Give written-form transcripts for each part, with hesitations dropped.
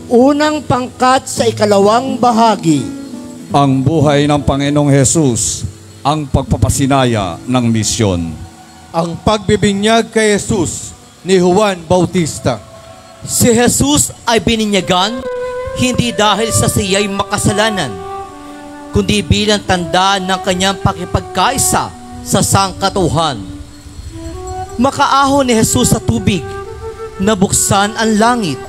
Unang pangkat sa ikalawang bahagi. Ang buhay ng Panginoong Hesus, ang pagpapasinaya ng misyon. Ang pagbibinyag kay Jesus ni Juan Bautista. Si Jesus ay bininyagan hindi dahil sa siya'y makasalanan, kundi bilang tanda ng kanyang pakipagkaisa sa sangkatauhan. Makaahon ni Jesus sa tubig, nabuksan ang langit,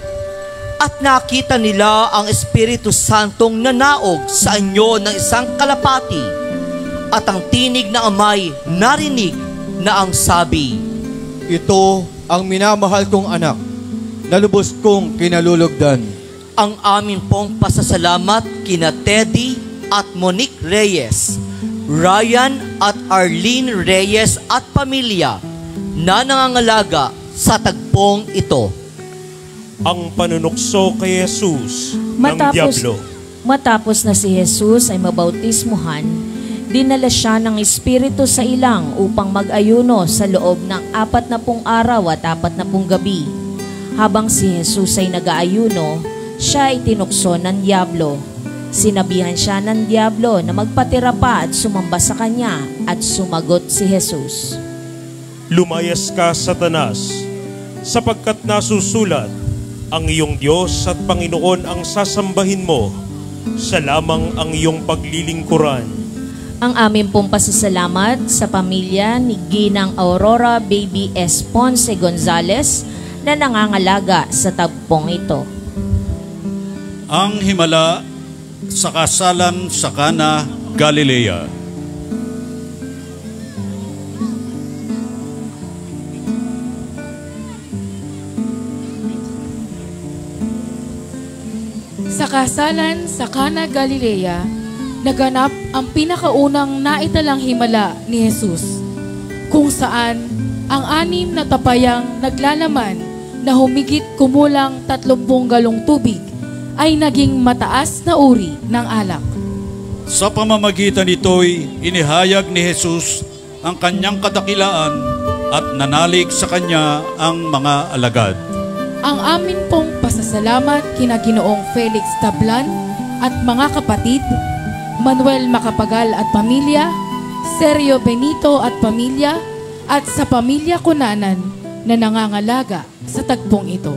at nakita nila ang Espiritu Santong nanaog sa anyo ng isang kalapati, at ang tinig ng Amay narinig na ang sabi, Ito ang minamahal kong anak, na lubos kong kinalulugdan. Ang amin pong pasasalamat kina Teddy at Monique Reyes, Ryan at Arlene Reyes at pamilya na nangangalaga sa tagpong ito. Ang panunukso kay Jesus ng Diablo. Matapos na si Jesus ay mabautismuhan, dinala siya ng Espiritu sa ilang upang mag-ayuno sa loob ng 40 araw at 40 gabi. Habang si Jesus ay nag-aayuno, siya ay tinukso ng Diablo. Sinabihan siya ng Diablo na magpatira pa at sumamba sa kanya, at sumagot si Jesus, Lumayas ka, Satanas, sapagkat nasusulat, ang iyong Diyos at Panginoon ang sasambahin mo, siya lamang ang iyong paglilingkuran. Ang amin pong pasasalamat sa pamilya ni Ginang Aurora Baby S. Ponce Gonzales na nangangalaga sa tagpong ito. Ang himala sa kasalan sa Cana, Galilea. Sa kasalan sa Cana, Galilea, naganap ang pinakaunang naitalang himala ni Jesus, kung saan ang 6 na tapayang naglalaman na humigit kumulang 30 galong tubig ay naging mataas na uri ng alak. Sa pamamagitan nito'y inihayag ni Jesus ang kanyang kadakilaan at nanalig sa kanya ang mga alagad. Ang amin pong pasasalamat kina Ginoong Felix Tablan at mga kapatid, Manuel Macapagal at pamilya, Sergio Benito at pamilya, at sa pamilya Cunanan na nangangalaga sa tagpong ito.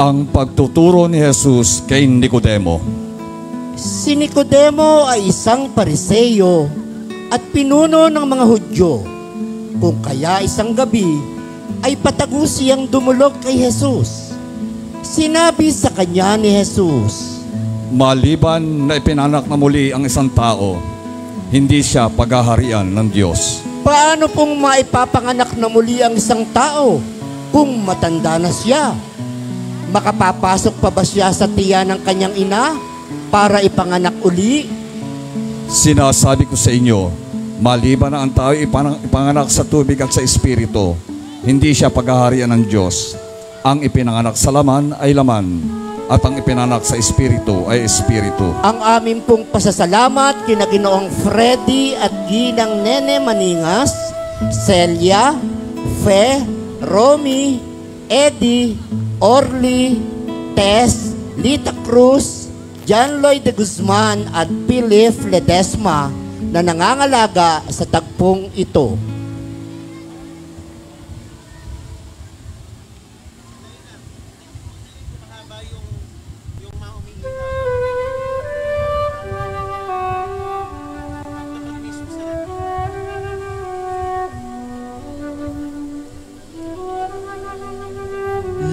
Ang pagtuturo ni Jesus kay Nicodemo. Si Nicodemo ay isang Pariseyo at pinuno ng mga Hudyo. Kung kaya isang gabi ay patago siyang dumulog kay Jesus. Sinabi sa kanya ni Jesus, Maliban na ipinanak na muli ang isang tao, hindi siya paghaharian ng Diyos. Paano pong maipapanganak na muli ang isang tao kung matanda na siya? Makapapasok pa ba siya sa tiyan ng kanyang ina para ipanganak uli? Sinasabi ko sa inyo, maliban na ang tao ipanganak sa tubig at sa Espiritu, hindi siya paghaharian ng Diyos. Ang ipinanganak sa laman ay laman, at ang ipinanganak sa Espiritu ay Espiritu. Ang amin pong pasasalamat kina Ginoong Freddy at Ginang Nene Maningas, Celia, Fe, Romy, Eddie, Orly, Tess, Lita Cruz, John Lloyd de Guzman at Philip Ledesma na nangangalaga sa tagpong ito.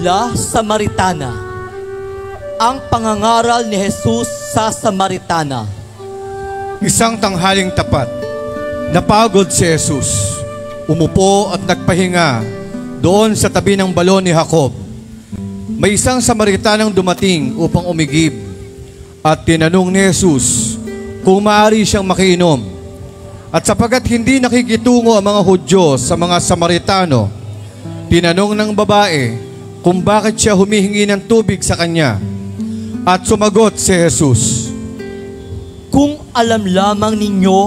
La Samaritana. Ang pangangaral ni Jesus sa Samaritana. Isang tanghaling tapat, Napagod si Jesus. Umupo at nagpahinga doon sa tabi ng balon ni Jacob. May isang Samaritanang dumating upang umigib at tinanong ni Jesus kung maaari siyang makiinom. At sapagat hindi nakikitungo ang mga Hudyo sa mga Samaritano, tinanong ng babae kung bakit siya humihingi ng tubig sa kanya. At sumagot si Jesus, Kung alam lamang ninyo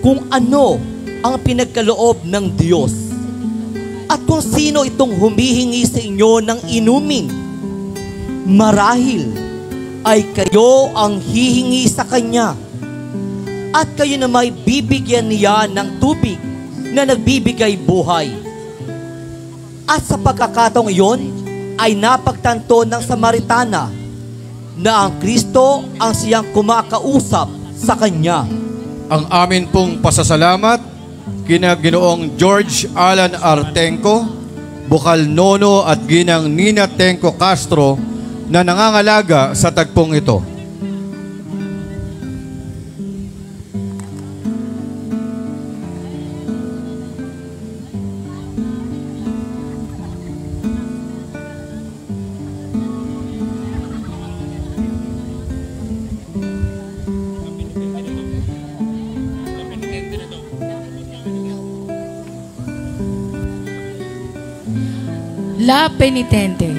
kung ano ang pinagkaloob ng Diyos at kung sino itong humihingi sa inyo ng inumin, marahil ay kayo ang hihingi sa Kanya at kayo na may bibigyan niya ng tubig na nagbibigay buhay. At sa pagkakataong iyon ay napagtanto ng Samaritana na ang Kristo ang siyang kumakausap sa kanya. ang amin pong pasasalamat kina Ginoong George Alan Artenco, Bukal Nono at Ginang Nina Tenco Castro na nangangalaga sa tagpong ito. La Penitente,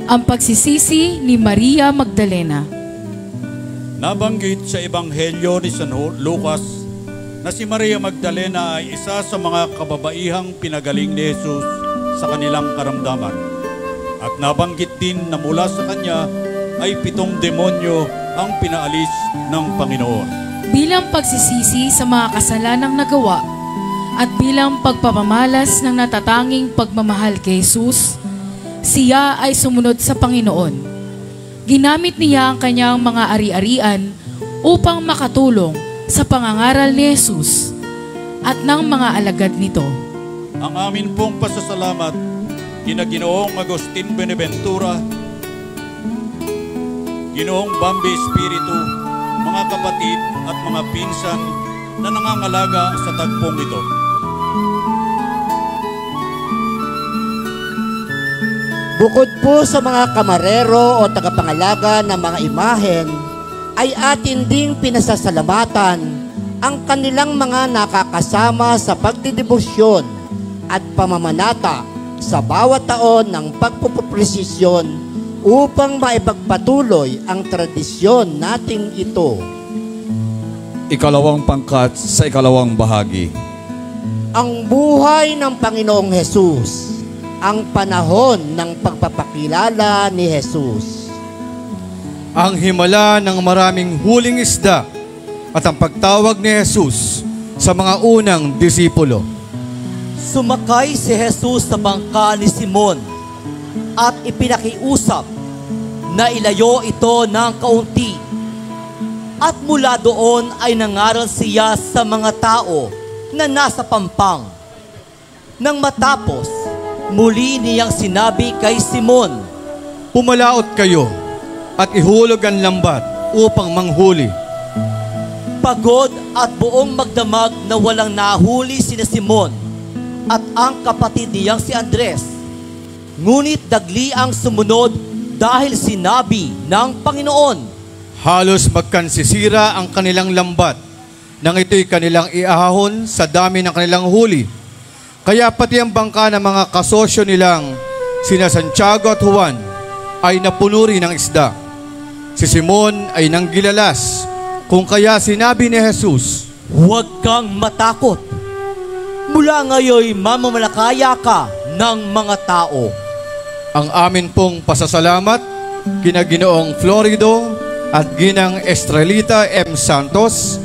ang pagsisisi ni Maria Magdalena. Nabanggit sa Ebanghelyo ni San Lucas na si Maria Magdalena ay isa sa mga kababaihang pinagaling ni Jesus sa kanilang karamdaman. At nabanggit din na mula sa kanya ay 7 demonyo ang pinaalis ng Panginoon. Bilang pagsisisi sa mga kasalanang nagawa at bilang pagpapamalas ng natatanging pagmamahal kay Jesus, siya ay sumunod sa Panginoon. Ginamit niya ang kanyang mga ari-arian upang makatulong sa pangangaral ni Jesus at ng mga alagad nito. Ang amin pong pasasalamat kina Ginoong Agustin Beneventura, Ginoong Bambi Espiritu, mga kapatid at mga pinsan na nangangalaga sa tagpong ito. Bukod po sa mga kamarero o tagapangalaga ng mga imahen, ay atin ding pinasasalamatan ang kanilang mga nakakasama sa pagdidebosyon at pamamanata sa bawat taon ng pagpupupresisyon upang maipagpatuloy ang tradisyon nating ito. Ikalawang pangkat sa ikalawang bahagi. Ang buhay ng Panginoong Hesus, ang panahon ng pagpapakilala ni Jesus. Ang himala ng maraming huling isda at ang pagtawag ni Jesus sa mga unang disipulo. Sumakay si Jesus sa bangka ni Simon at ipinakiusap na ilayo ito ng kaunti. At mula doon ay nangaral siya sa mga tao na nasa pampang. Nang matapos, muli niyang sinabi kay Simon, Pumalaot kayo at ihulog ang lambat upang manghuli. pagod at buong magdamag na walang nahuli sina Simon at ang kapatid niyang si Andres. Ngunit dagli ang sumunod dahil sinabi ng Panginoon, Halos magkansisira ang kanilang lambat nang ito'y kanilang iahahon sa dami ng kanilang huli. Kaya pati ang bangka ng mga kasosyo nilang sina Santiago at Juan ay napuno rin ng isda. Si Simon ay nanggilalas kung kaya sinabi ni Jesus, Huwag kang matakot. Mula ngayon mamamalakaya ka ng mga tao. Ang amin pong pasasalamat kina Ginoong Florido at Ginang Estrelita M. Santos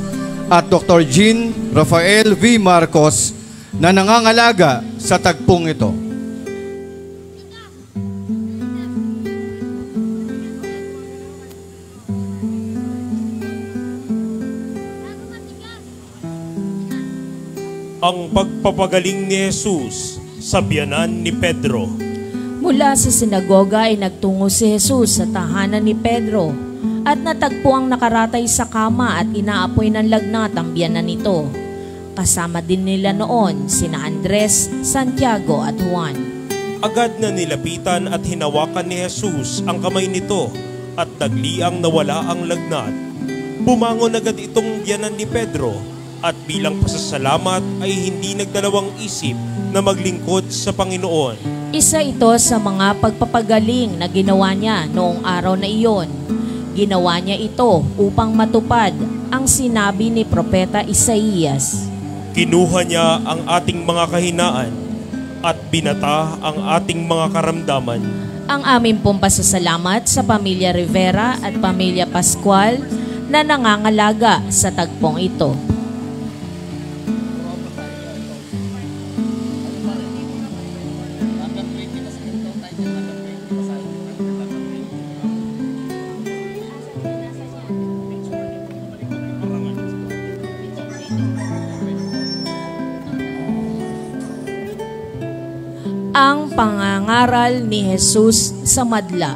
at Dr. Jean Rafael V. Marcos na nangangalaga sa tagpong ito. Ang pagpapagaling ni Jesus sa biyanan ni Pedro. Mula sa sinagoga ay nagtungo si Jesus sa tahanan ni Pedro at natagpo ang nakaratay sa kama at inaapoy ng lagnat ang biyanan nito. Kasama din nila noon sina Andres, Santiago at Juan. Agad na nilapitan at hinawakan ni Jesus ang kamay nito at nagliang nawala ang lagnat. Bumangon agad itong biyanan ni Pedro at bilang pasasalamat ay hindi nagdalawang isip na maglingkod sa Panginoon. Isa ito sa mga pagpapagaling na ginawa niya noong araw na iyon. Ginawa niya ito upang matupad ang sinabi ni Propeta Isaías. Kinuha niya ang ating mga kahinaan at binata ang ating mga karamdaman. Ang aming pong pasasalamat sa Pamilya Rivera at Pamilya Pascual na nangangalaga sa tagpong ito. Ang pangangaral ni Jesus sa madla.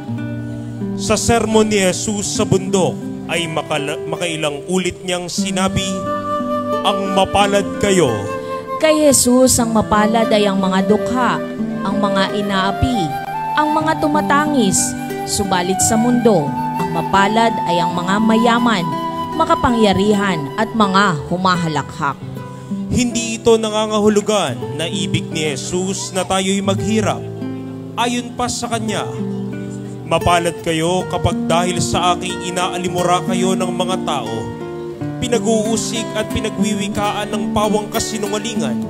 Sa sermon ni Jesus sa bundok ay makailang ulit niyang sinabi, ang mapalad kayo. Kay Jesus ang mapalad ay ang mga dukha, ang mga inaapi, ang mga tumatangis. Subalit sa mundo, ang mapalad ay ang mga mayaman, makapangyarihan at mga humahalakhak. Hindi ito nangangahulugan na ibig ni Jesus na tayo'y maghirap. Ayon pa sa Kanya, mapalad kayo kapag dahil sa aking inaalimura kayo ng mga tao, pinag-uusig at pinagwiwikaan ng pawang kasinungalingan.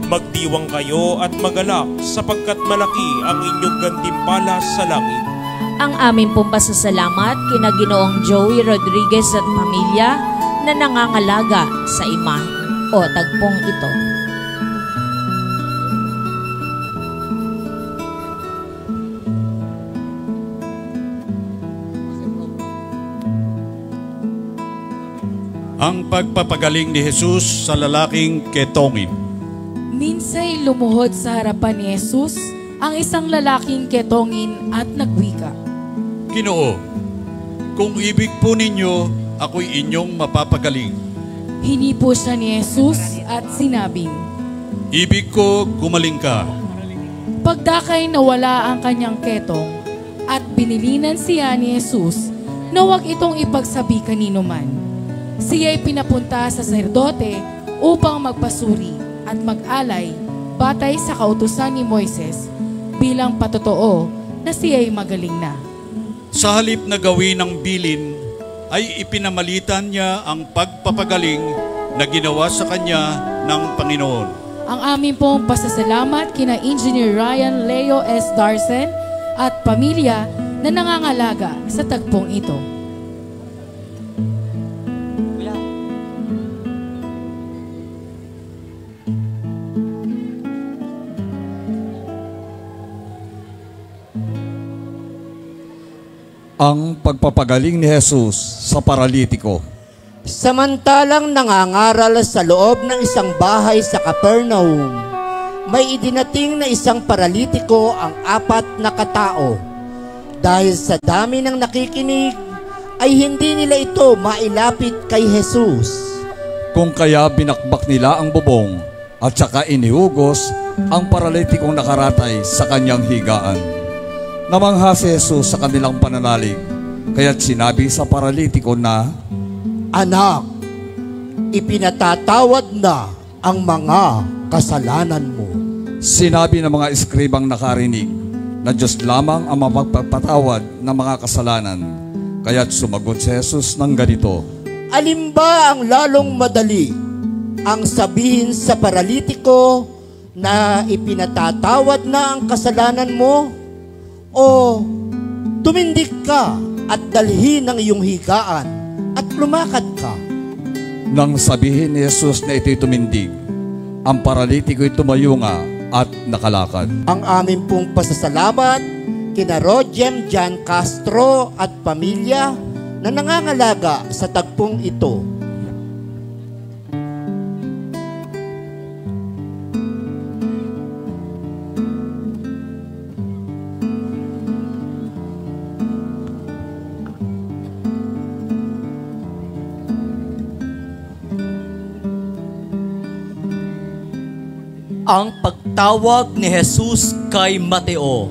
Magdiwang kayo at magalak sapagkat malaki ang inyong gantimpala sa langit. Ang aming pong pasasalamat kina Ginoong Joey Rodriguez at pamilya na nangangalaga sa imahe o tagpong ito. Ang pagpapagaling ni Jesus sa lalaking ketongin. Minsay lumuhod sa harapan ni Jesus ang isang lalaking ketongin at nagwika. Ginoo, kung ibig po ninyo, ako'y inyong mapapagaling. Hinipo siya ni Jesus at sinabing, Ibig ko, gumaling ka. pagdakay nawala ang kanyang ketong at binilinan siya ni Jesus na huwag itong ipagsabi kanino man. Siya'y pinapunta sa saserdote upang magpasuri at mag-alay batay sa kautusan ni Moises bilang patotoo na siya'y magaling na. Sa halip na gawin ng bilin, ay ipinamalitan niya ang pagpapagaling na ginawa sa kanya ng Panginoon. Ang aming pong pasasalamat kina Engineer Ryan Leo S. Darsen at pamilya na nangangalaga sa tagpong ito. Ang pagpapagaling ni Jesus sa paralitiko. Samantalang nangangaral sa loob ng isang bahay sa Capernaum, may idinating na isang paralitiko ang 4 na katao. Dahil sa dami ng nakikinig, ay hindi nila ito mailapit kay Jesus. Kung kaya binakbak nila ang bubong at saka inihugos ang paralitikong nakaratay sa kanyang higaan. Namangha si Jesus sa kanilang pananalig, kaya't sinabi sa paralitiko na, Anak, ipinatatawad na ang mga kasalanan mo. Sinabi ng mga eskribang nakarinig na Diyos lamang ang mapagpapatawad ng mga kasalanan. Kaya't sumagot si Jesus ng ganito, Alin ba ang lalong madali? Ang sabihin sa paralitiko na ipinatatawad na ang kasalanan mo? O tumindig ka at dalhin ang iyong higaan at lumakad ka? Nang sabihin ni Jesus na ito'y tumindig, ang paralitiko'y tumayo nga at nakalakad. Ang aming pong pasasalamat kina Rojem Jan Castro at pamilya na nangangalaga sa tagpong ito. Ang pagtawag ni Jesus kay Mateo.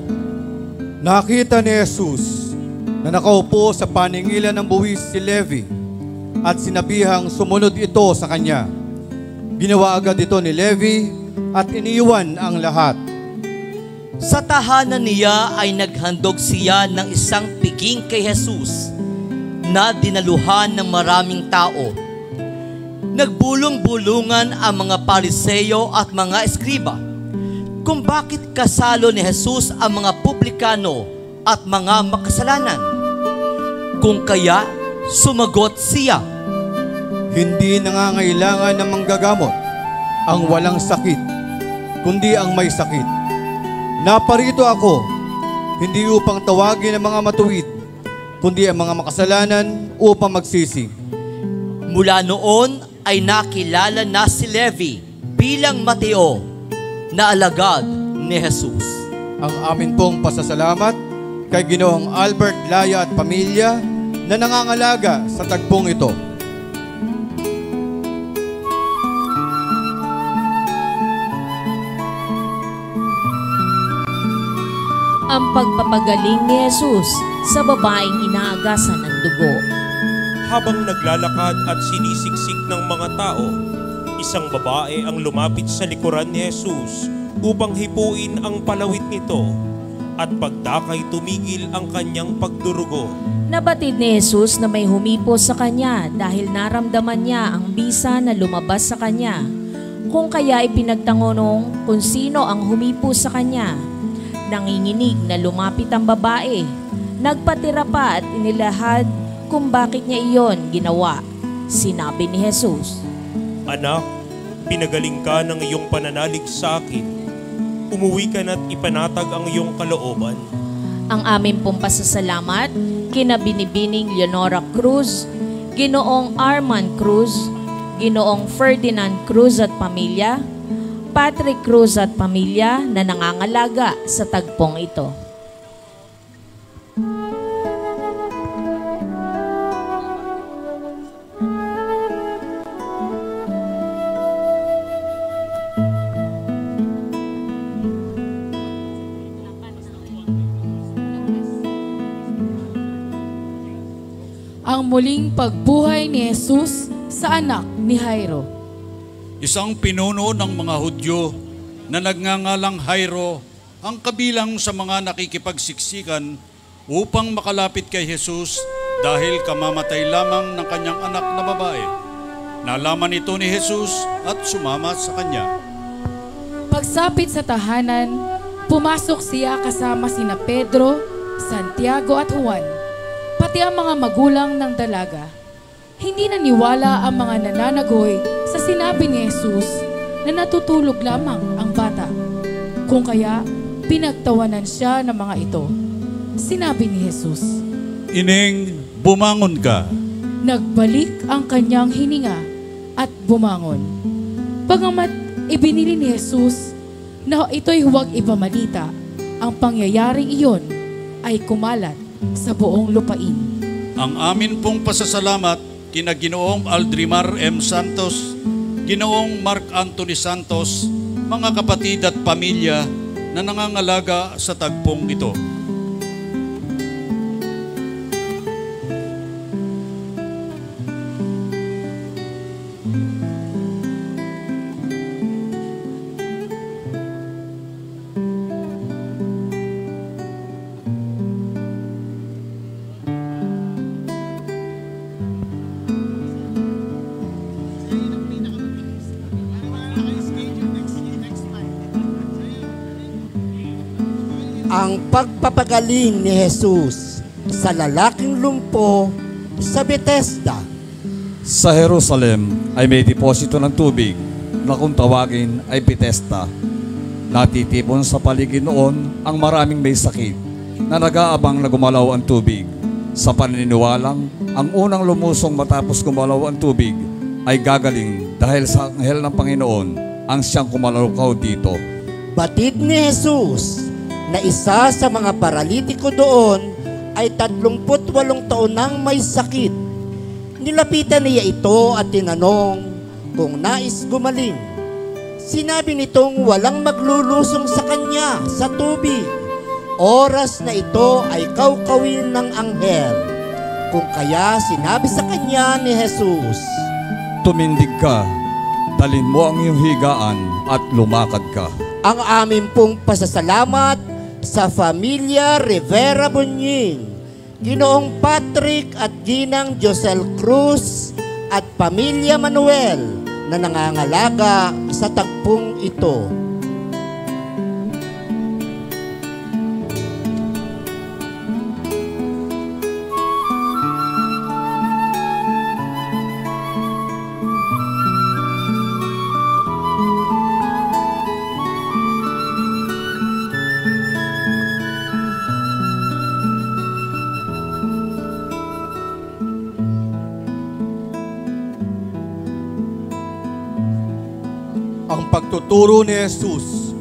Nakita ni Jesus na nakaupo sa paningilan ng buwis si Levi at sinabihang sumunod ito sa kanya. Ginawa agad ito ni Levi at iniwan ang lahat. Sa tahanan niya ay naghandog siya ng isang piging kay Jesus na dinaluhan ng maraming tao. Nagbulong-bulungan ang mga Pariseo at mga eskriba kung bakit kasalo ni Jesus ang mga publikano at mga makasalanan. Kung kaya, sumagot siya, Hindi nangangailangan ng manggagamot ang walang sakit, kundi ang may sakit. Naparito ako, hindi upang tawagin ang mga matuwid, kundi ang mga makasalanan upang magsisi. mula noon ay nakilala na si Levi bilang Mateo na alagad ni Jesus. Ang amin pong pasasalamat kay Ginoong Albert Laya at pamilya na nangangalaga sa tagpong ito. Ang pagpapagaling ni Jesus sa babaeng inaagasan ng dugo. Habang naglalakad at sinisiksik ng mga tao, isang babae ang lumapit sa likuran ni Jesus upang hipuin ang palawit nito at pagdakay tumigil ang kanyang pagdurugo. Nabatid ni Jesus na may humipo sa kanya dahil naramdaman niya ang bisa na lumabas sa kanya. Kung kaya ipinagtangonong kung sino ang humipo sa kanya. Nanginginig na lumapit ang babae. Nagpatira pa at inilahad kung bakit niya iyon ginawa. Sinabi ni Jesus, Anak, pinagaling ka ng iyong pananalig sa akin. Umuwi ka na't ipanatag ang iyong kalooban. ang aming pong pasasalamat kina Binibining Leonora Cruz, Ginoong Arman Cruz, Ginoong Ferdinand Cruz at pamilya, Patrick Cruz at pamilya na nangangalaga sa tagpong ito. Ang muling pagbuhay ni Jesus sa anak ni Jairo. Isang pinuno ng mga Hudyo na nagngangalang Jairo ang kabilang sa mga nakikipagsiksikan upang makalapit kay Jesus dahil kamamatay lamang ng kanyang anak na babae. Nalaman ito ni Jesus at sumama sa kanya. Pagsapit sa tahanan, pumasok siya kasama sina Pedro, Santiago at Juan, pati ang mga magulang ng dalaga. Hindi naniwala ang mga nananagoy sa sinabi ni Jesus na natutulog lamang ang bata. Kung kaya, pinagtawanan siya ng mga ito. Sinabi ni Jesus, Ining, bumangon ka. nagbalik ang kanyang hininga at bumangon. Bagamat ibinili ni Jesus na ito'y huwag ipamalita, ang pangyayaring iyon ay kumalat sa buong lupain. Ang amin pong pasasalamat kina Ginoong Aldrimar M. Santos, Ginoong Mark Anthony Santos, mga kapatid at pamilya na nangangalaga sa tagpong ito. Ang pagpapagaling ni Jesus sa lalaking lumpo sa Bethesda. Sa Jerusalem ay may deposito ng tubig na kung tawagin ay Bethesda. Natitipon sa paligid noon ang maraming may sakit na nag-aabang na gumalaw ang tubig. Sa paniniwalang ang unang lumusong matapos gumalaw ang tubig ay gagaling dahil sa anghel ng Panginoon ang siyang kumalawkaw dito. Batid ni Jesus na isa sa mga paralitiko doon ay 38 taon nang may sakit. Nilapitan niya ito at tinanong kung nais gumaling. Sinabi nitong walang maglulusong sa kanya sa tubig. Oras na ito ay kawkawin ng anghel. Kung kaya sinabi sa kanya ni Jesus, Tumindig ka, dalin mo ang iyong higaan at lumakad ka. ang amin pong pasasalamat sa Familia Rivera Bunying, Ginoong Patrick at Ginang Josel Cruz at Pamilya Manuel na nangangalaga sa tagpong ito. Ang pagtuturo ni Jesus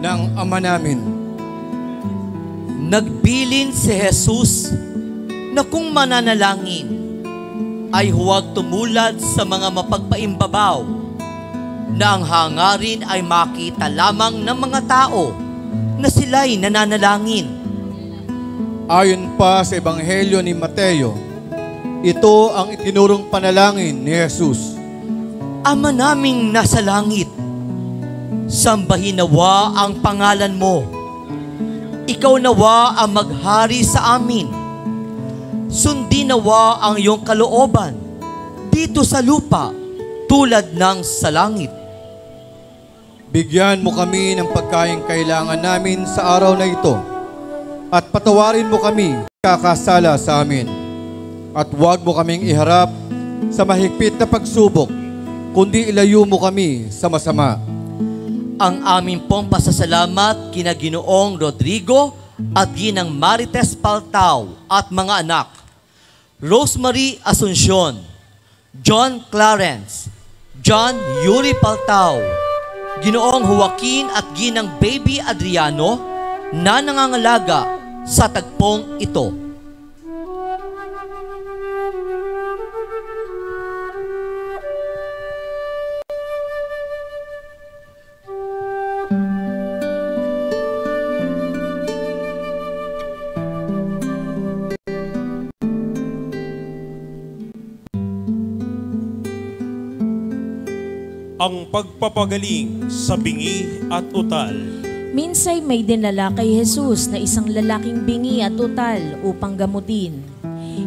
ng Ama namin. Nagbilin si Jesus na kung mananalangin ay huwag tumulad sa mga mapagpaimbabaw na ang hangarin ay makita lamang ng mga tao na sila'y nananalangin. Ayon pa sa Ebanghelyo ni Mateo, ito ang itinurong panalangin ni Jesus. Ama naming nasa langit, sambahin nawa ang pangalan mo. Ikaw nawa ang maghari sa amin. Sundin nawa ang iyong kalooban dito sa lupa tulad ng sa langit. Bigyan mo kami ng pagkain kailangan namin sa araw na ito at patawarin mo kami kakasala sa amin. At huwag mo kaming iharap sa mahigpit na pagsubok, kundi ilayo mo kami sa masama. Ang amin pong pasasalamat kina Ginoong Rodrigo at Ginang Marites Paltao at mga anak, Rosemary Asuncion, John Clarence, John Yuri Paltao, Ginoong Joaquin at Ginang Baby Adriano na nangangalaga sa tagpong ito. Ang pagpapagaling sa bingi at utal. Minsay may dinala kay Jesus na isang lalaking bingi at utal upang gamutin.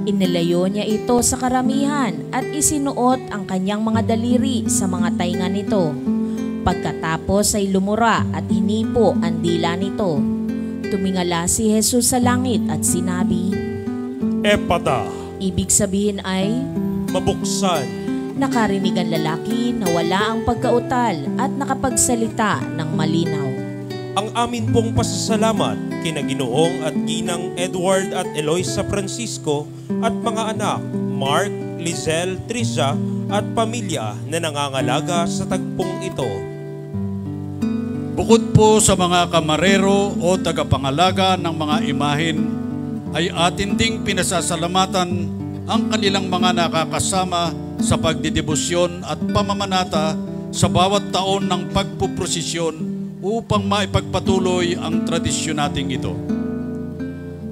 Inilayo niya ito sa karamihan at isinuot ang kanyang mga daliri sa mga tainga nito. Pagkatapos ay lumura at hinipo ang dila nito. Tumingala si Jesus sa langit at sinabi, Epada, ibig sabihin ay, mabuksan. nakarinig ang lalaki na wala ang pagkautal at nakapagsalita ng malinaw. Ang amin pong pasasalamat kina Ginoong at Ginang Edward at Eloisa Francisco at mga anak Mark, Lizelle, Trisha at pamilya na nangangalaga sa tagpong ito. Bukod po sa mga kamarero o tagapangalaga ng mga imahin, ay atin ding pinasasalamatan ang kanilang mga nakakasama sa pagdidebosyon at pamamanata sa bawat taon ng pagpuprosesyon upang maipagpatuloy ang tradisyon nating ito.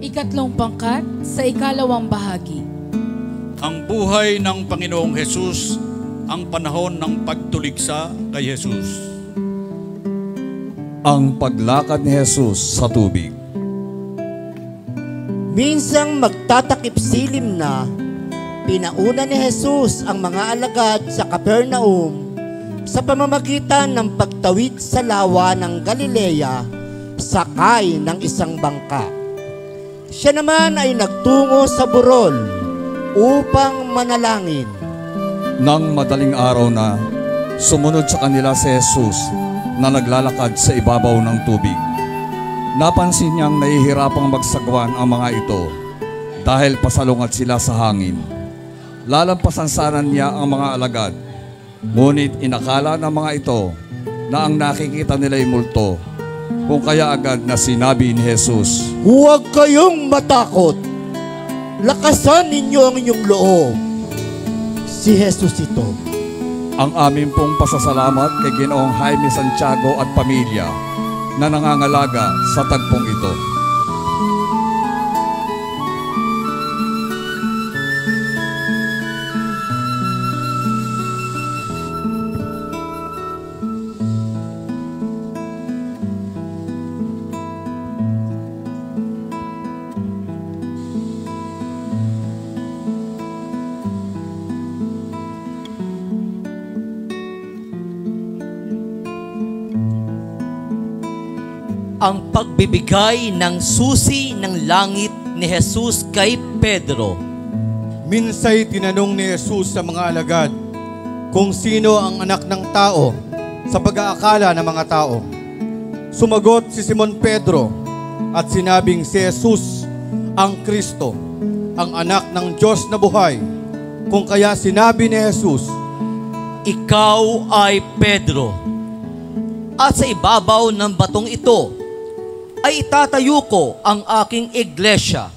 Ikatlong pangkat sa ikalawang bahagi. Ang buhay ng Panginoong Hesus, ang panahon ng pagtuligsa kay Hesus. Ang paglakad ni Jesus sa tubig. Minsang magtatakip silim na, pinauna ni Jesus ang mga alagad sa Capernaum sa pamamagitan ng pagtawid sa lawa ng Galilea sakay ng isang bangka. Siya naman ay nagtungo sa burol upang manalangin. Nang madaling araw na, sumunod sa kanila si Jesus na naglalakad sa ibabaw ng tubig. Napansin niyang nahihirapang magsagwan ang mga ito dahil pasalungat sila sa hangin. Lalampasan sana niya ang mga alagad, ngunit inakala ng mga ito na ang nakikita nila ay multo, kung kaya agad na sinabi ni Jesus, Huwag kayong matakot. Lakasan ninyo ang inyong loob. Si Jesus ito. ang aming pong pasasalamat kay Ginoong Jaime Santiago at pamilya na nangangalaga sa tagpong ito. Ang pagbibigay ng susi ng langit ni Jesus kay Pedro. Minsay tinanong ni Jesus sa mga alagad kung sino ang anak ng tao sa pag-aakala ng mga tao. Sumagot si Simon Pedro at sinabing si Jesus ang Kristo, ang anak ng Diyos na buhay. Kung kaya sinabi ni Jesus, Ikaw ay Pedro, at sa ibabaw ng batong ito ay itatayo ko ang aking iglesia,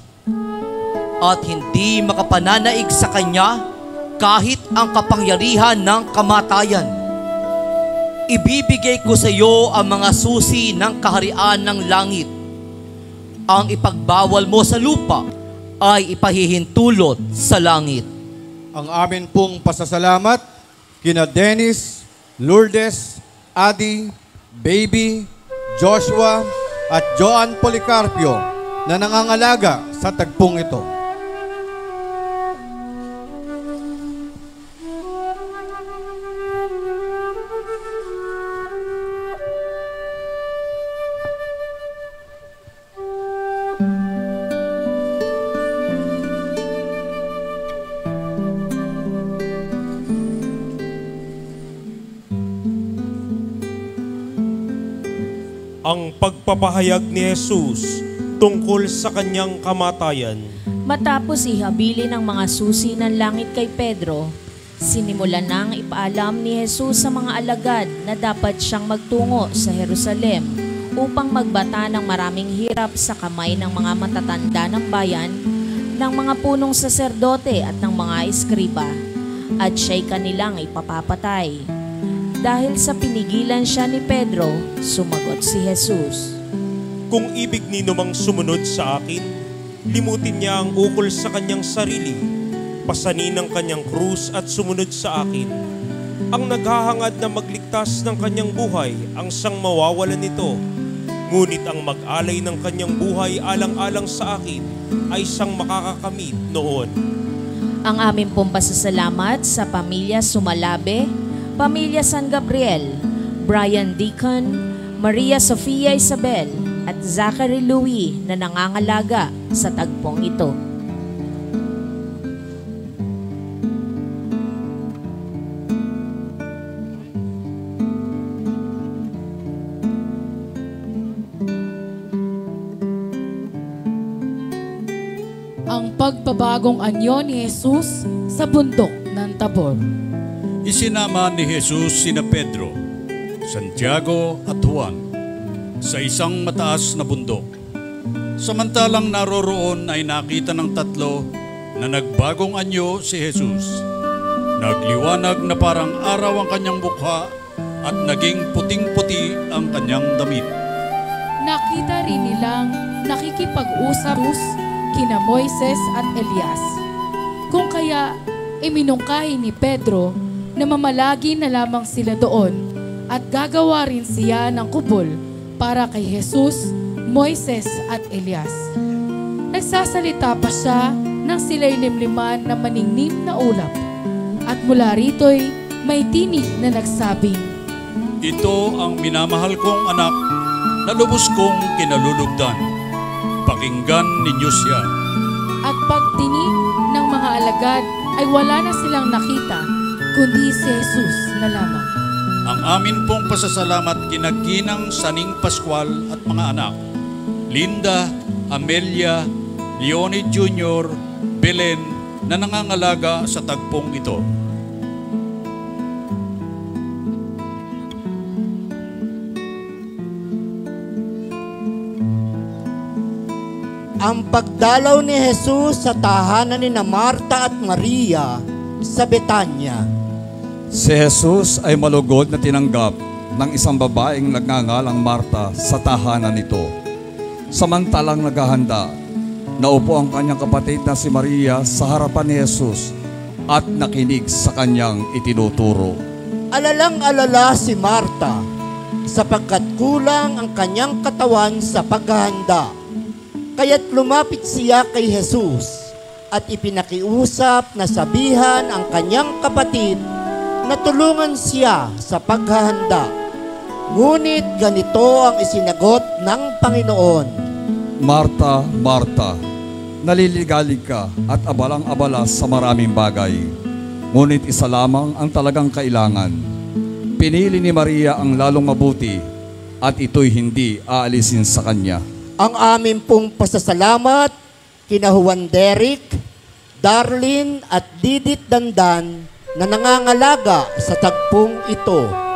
at hindi makapananaig sa kanya kahit ang kapangyarihan ng kamatayan. Ibibigay ko sa iyo ang mga susi ng kaharian ng langit. Ang ipagbawal mo sa lupa ay ipahihintulot sa langit. ang amin pong pasasalamat kina Dennis, Lourdes, Adi, Baby, Joshua, at Joan Policarpio na nangangalaga sa tagpong ito. Ang pagpapahayag ni Jesus tungkol sa kanyang kamatayan. Matapos ihabili ng mga susi ng langit kay Pedro, sinimulan nang ipaalam ni Jesus sa mga alagad na dapat siyang magtungo sa Jerusalem upang magbata ng maraming hirap sa kamay ng mga matatanda ng bayan, ng mga punong saserdote at ng mga eskriba, at siya'y kanilang ipapapatay. Dahil sa pinigilan siya ni Pedro, sumagot si Jesus. Kung ibig nino mang sumunod sa akin, limutin niya ang ukol sa kanyang sarili, pasanin ang kanyang krus at sumunod sa akin. Ang naghahangad na magligtas ng kanyang buhay, ang siyang mawawalan nito. Ngunit ang mag-alay ng kanyang buhay alang-alang sa akin, ay siyang makakakamit noon. Ang aming pong pasasalamat sa pamilya Sumalabe, Pamilya San Gabriel, Brian Deacon, Maria Sofia Isabel, at Zachary Louis na nangangalaga sa tagpong ito. Ang pagbabagong anyo ni Jesus sa bundok ng Tabor. Isinama ni Jesus sina Pedro, Santiago at Juan sa isang mataas na bundok. Samantalang naroroon ay nakita ng tatlo na nagbagong anyo si Jesus. Nagliwanag na parang araw ang kanyang mukha at naging puting-puti ang kanyang damit. Nakita rin nilang nakikipag-usap kina Moises at Elias. Kung kaya, iminungkahi ni Pedro na mamalagi na lamang sila doon at gagawa rin siya ng kubol para kay Jesus, Moises at Elias. Nagsasalita pa siya nang sila'y limliman na maningning na ulap, at mula rito'y may tinig na nagsabing, Ito ang minamahal kong anak na lubos kong kinalulugdan. Pakinggan ninyo siya. At pagtingin ng mga alagad ay wala na silang nakita, kundi si Jesus na lamang. Ang amin pong pasasalamat kina Ginang Saning Pascual at mga anak, Linda, Amelia, Leonid Jr., Belen, na nangangalaga sa tagpong ito. Ang pagdalaw ni Jesus sa tahanan ni Marta at Maria sa Betanya. Si Jesus ay malugod na tinanggap ng isang babaeng nagngangalang Marta sa tahanan nito. Samantalang naghahanda, naupo ang kanyang kapatid na si Maria sa harapan ni Jesus at nakinig sa kanyang itinuturo. Alalang-alala si Marta sapagkat kulang ang kanyang katawan sa paghahanda. Kaya't lumapit siya kay Jesus at ipinakiusap na sabihan ang kanyang kapatid na tulungan siya sa paghahanda. Ngunit ganito ang isinagot ng Panginoon. Marta, Marta, naliligalig ka at abalang-abala sa maraming bagay. Ngunit isa lamang ang talagang kailangan. Pinili ni Maria ang lalong mabuti at ito'y hindi aalisin sa kanya. Ang amin pong pasasalamat kina Juan Derek, Darlene at Didit Dandan na nangangalaga sa tagpong ito.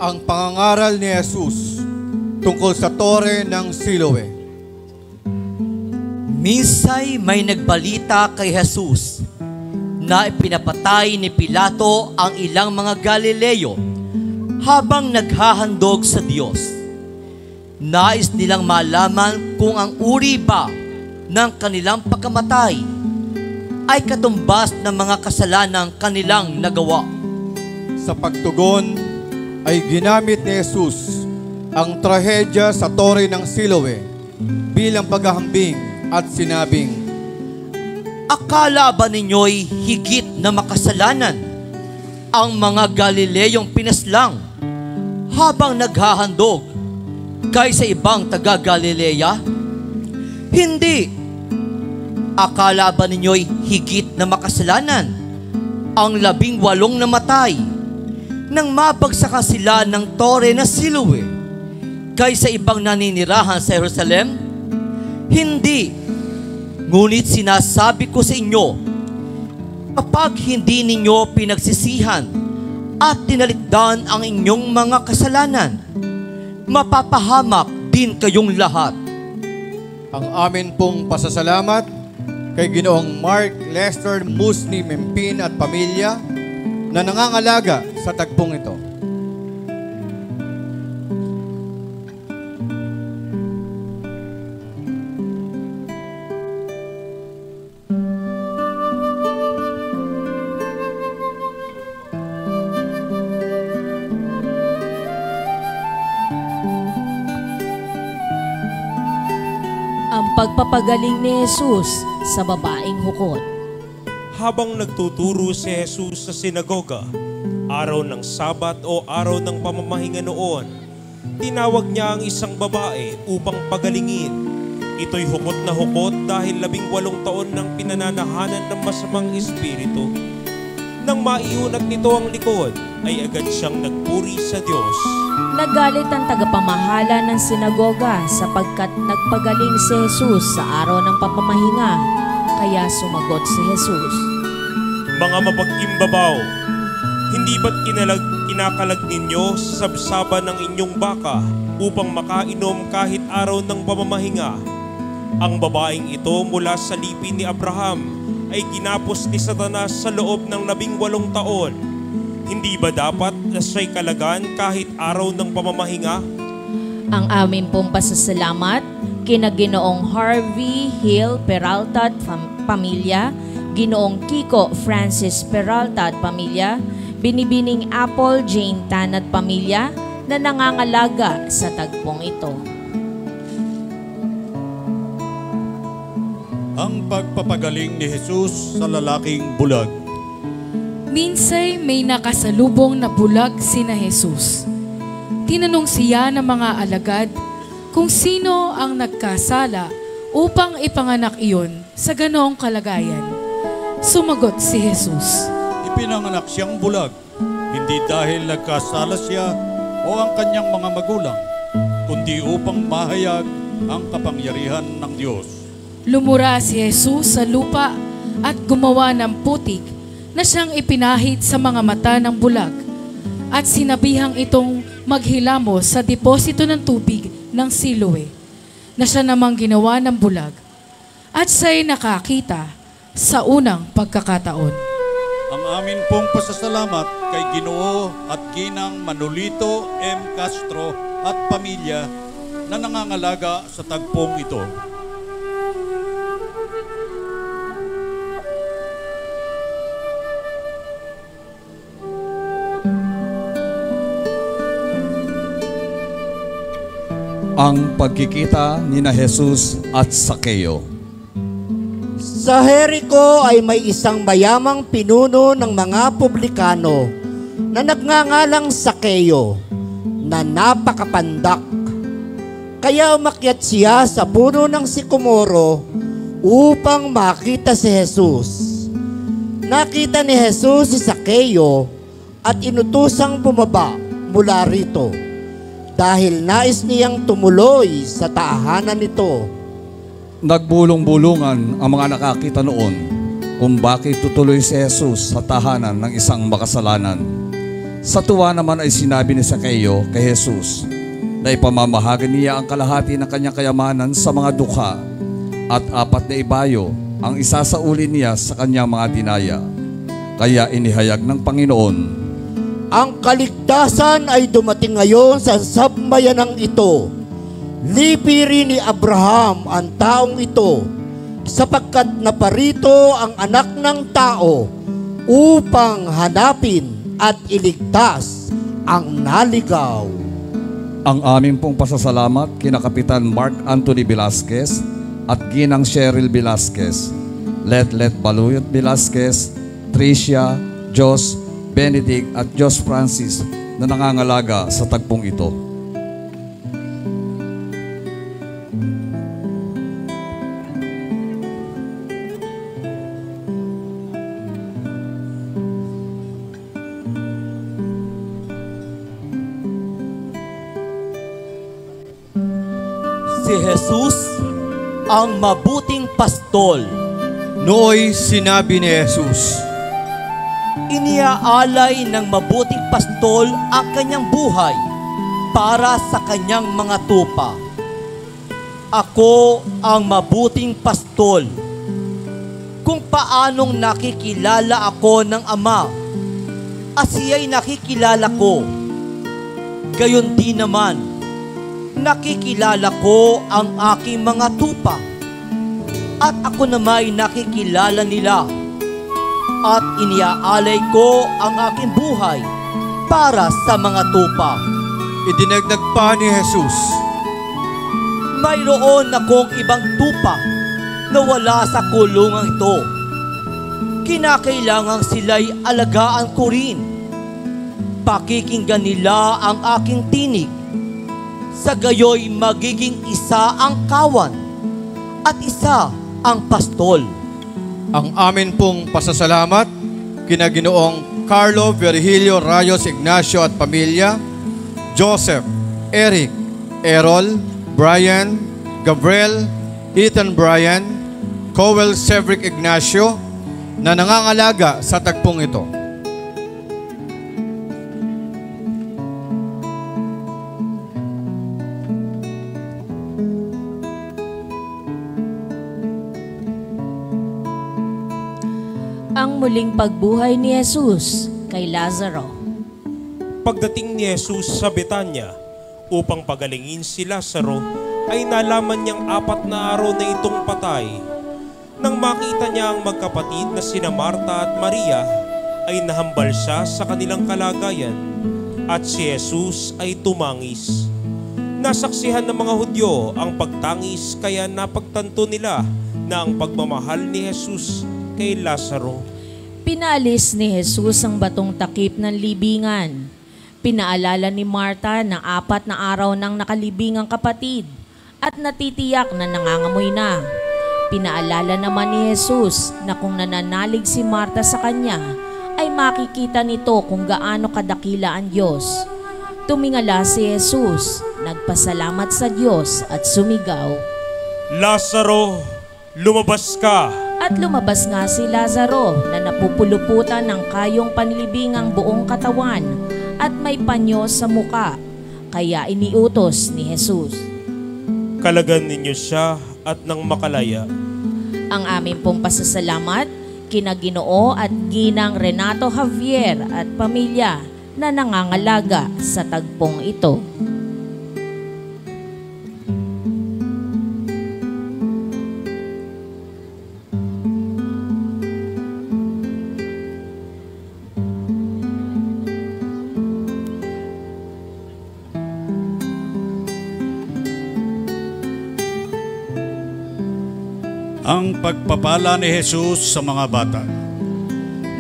Ang pangangaral ni Jesus tungkol sa tore ng Siloe. Minsay may nagbalita kay Jesus na ipinapatay ni Pilato ang ilang mga Galileo habang naghahandog sa Diyos. Nais nilang malaman kung ang uri ba ng kanilang pagkamatay ay katumbas ng mga kasalanang kanilang nagawa. Sa pagtugon ay ginamit ni Jesus ang trahedya sa tore ng Siloe bilang paghahambing at sinabing, Akala ba ninyo'y higit na makasalanan ang mga Galileyong pinaslang habang naghahandog kaysa ibang taga-Galilea? Hindi. Akala ba ninyo'y higit na makasalanan ang 18 namatay nang mabagsakan sila ng tore na Siloe kaysa ibang naninirahan sa Jerusalem? Hindi. Ngunit sinasabi ko sa inyo, kapag hindi ninyo pinagsisihan at tinalikdan ang inyong mga kasalanan, mapapahamak din kayong lahat. Ang amin pong pasasalamat kay Ginoong Mark Lester Musni Mempin at pamilya na nangangalaga sa tagpong ito. Ang pagpapagaling ni Jesus sa babaeng hukot. Habang nagtuturo si Jesus sa sinagoga, araw ng Sabat o araw ng pamamahinga noon, tinawag niya ang isang babae upang pagalingin. Ito'y hukot na hukot dahil 18 taon nang pinananahanan ng masamang espiritu. Nang maiunat nito ang likod, ay agad siyang nagpuri sa Diyos. Nagalit ang tagapamahala ng sinagoga sapagkat nagpagaling si Jesus sa araw ng pamamahinga, kaya sumagot si Jesus. Mga mapag-imbabaw, hindi ba't kinakalag ninyo sa sabsaban ng inyong baka upang makainom kahit araw ng pamamahinga? Ang babaeng ito mula sa lipin ni Abraham ay ginapos ni Satanas sa loob ng 18 taon. Hindi ba dapat na siya'y kalagan kahit araw ng pamamahinga? Ang amin pong pasasalamat kina Ginoong Harvey Hill Peralta at pamilya, Ginoong Kiko Francis Peralta at pamilya, Binibining Apple Jane Tan at pamilya na nangangalaga sa tagpong ito. Ang pagpapagaling ni Jesus sa lalaking bulag. Minsay may nakasalubong na bulag sina Jesus. Tinanong siya ng mga alagad kung sino ang nagkasala upang ipanganak iyon sa ganoong kalagayan. Sumagot si Jesus. Ipinanganak siyang bulag, hindi dahil nagkasala siya, o ang kanyang mga magulang, kundi upang mahayag ang kapangyarihan ng Diyos. Lumura si Jesus sa lupa at gumawa ng putik na siyang ipinahid sa mga mata ng bulag at sinabihang itong maghilamos sa deposito ng tubig ng Siloe na siya namang ginawa ng bulag at siya'y nakakita sa unang pagkakataon. Ang amin pong pasasalamat kay Ginoo at Ginang Manolito M. Castro at pamilya na nangangalaga sa tagpong ito. Ang pagkikita ni na Jesus at Sakeo. Sa Jericho ay may isang mayamang pinuno ng mga publikano na nagngangalang Sakeo na napakapandak. Kaya umakyat siya sa puno ng sikomoro upang makita si Jesus. Nakita ni Jesus si Sakeo at inutusang bumaba mula rito dahil nais niyang tumuloy sa tahanan nito. Nagbulong-bulungan ang mga nakakita noon kung bakit tutuloy si Jesus sa tahanan ng isang makasalanan. Sa tuwa naman ay sinabi ni Sakeo kay Jesus na ipamamahagan niya ang kalahati ng kanyang kayamanan sa mga dukha at 4 na ibayo ang isasaulin niya sa kanyang mga dinaya. Kaya inihayag ng Panginoon, ang kaligtasan ay dumating ngayon sa sambayanang ito. Lipirin ni Abraham ang taong ito, sapagkat naparito ang anak ng tao upang hanapin at iligtas ang naligaw. ang aming pong pasasalamat kina Kapitan Mark Anthony Velasquez at Ginang Cheryl Velasquez, Let Baluyot Velasquez, Tricia, Jos, Benedict at Jos Francis na nangangalaga sa tagpong ito. Si Jesus ang mabuting pastol. Nooy sinabi ni Jesus, Iniaalay ng mabuting pastol ang kanyang buhay para sa kanyang mga tupa. Ako ang mabuting pastol. Kung paanong nakikilala ako ng Ama at siya'y nakikilala ko, gayon din naman nakikilala ko ang aking mga tupa at ako nama'y nakikilala nila at iniaalay ko ang aking buhay para sa mga tupa. idinagdag pa ni Jesus, Mayroon akong ibang tupa na wala sa kulungang ito. Kinakailangang sila'y alagaan ko rin. Pakikinggan nila ang aking tinig. Sa gayoy magiging isa ang kawan at isa ang pastol. ang amin pong pasasalamat kina Ginoong Carlo Virgilio Rayos Ignacio at pamilya, Joseph, Eric, Errol, Brian, Gabriel, Ethan Brian, Cowell Cedric Ignacio na nangangalaga sa tagpong ito. Ang muling pagbuhay ni Jesus kay Lazaro. Pagdating ni Jesus sa Betanya upang pagalingin si Lazaro, ay nalaman niyang 4 na araw na itong patay. Nang makita niya ang magkapatid na sina Marta at Maria, ay nahambal siya sa kanilang kalagayan at si Jesus ay tumangis. Nasaksihan ng mga Hudyo ang pagtangis kaya napagtanto nila na ang pagmamahal ni Jesus kay Lazaro. Pinalis ni Jesus ang batong takip ng libingan. Pinaalala ni Marta ng 4 na araw ng nakalibingang kapatid at natitiyak na nangangamoy na. Pinaalala naman ni Jesus na kung nananalig si Marta sa kanya, ay makikita nito kung gaano kadakila ang Diyos. Tumingala si Jesus, nagpasalamat sa Diyos at sumigaw. Lazaro, lumabas ka! At lumabas nga si Lazaro na napupuluputan ng kayong panlibingang buong katawan at may panyo sa muka. Kaya iniutos ni Jesus. Kalagan ninyo siya at nang makalaya. Ang aming pong pasasalamat kina Ginoo at Ginang Renato Javier at pamilya na nangangalaga sa tagpong ito. Ang pagpapala ni Jesus sa mga bata.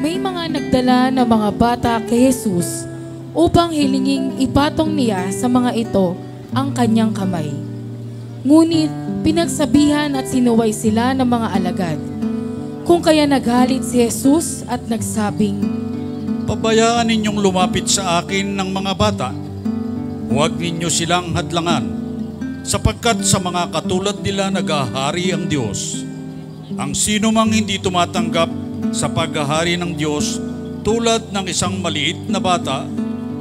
May mga nagdala na mga bata kay Jesus upang hilinging ipatong niya sa mga ito ang kanyang kamay. Ngunit pinagsabihan at sinuway sila ng mga alagad. Kung kaya naghalit si Jesus at nagsabing, Pabayaan ninyong lumapit sa akin ng mga bata. Huwag ninyo silang hadlangan, sapagkat sa mga katulad nila nagahari ang Diyos. Ang sino mang hindi tumatanggap sa paghahari ng Diyos tulad ng isang maliit na bata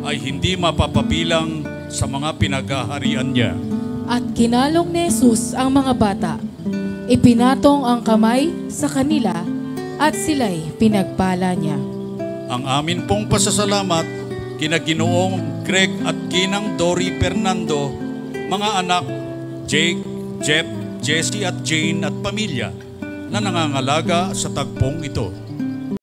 ay hindi mapapabilang sa mga pinaghaharian niya. at kinalong ni Jesus ang mga bata. Ipinatong ang kamay sa kanila at sila'y pinagpala niya. Ang amin pong pasasalamat kina Ginoong Greg at Ginang Dory Fernando, mga anak Jake, Jeff, Jesse at Jane at pamilya na nangangalaga sa tagpong ito.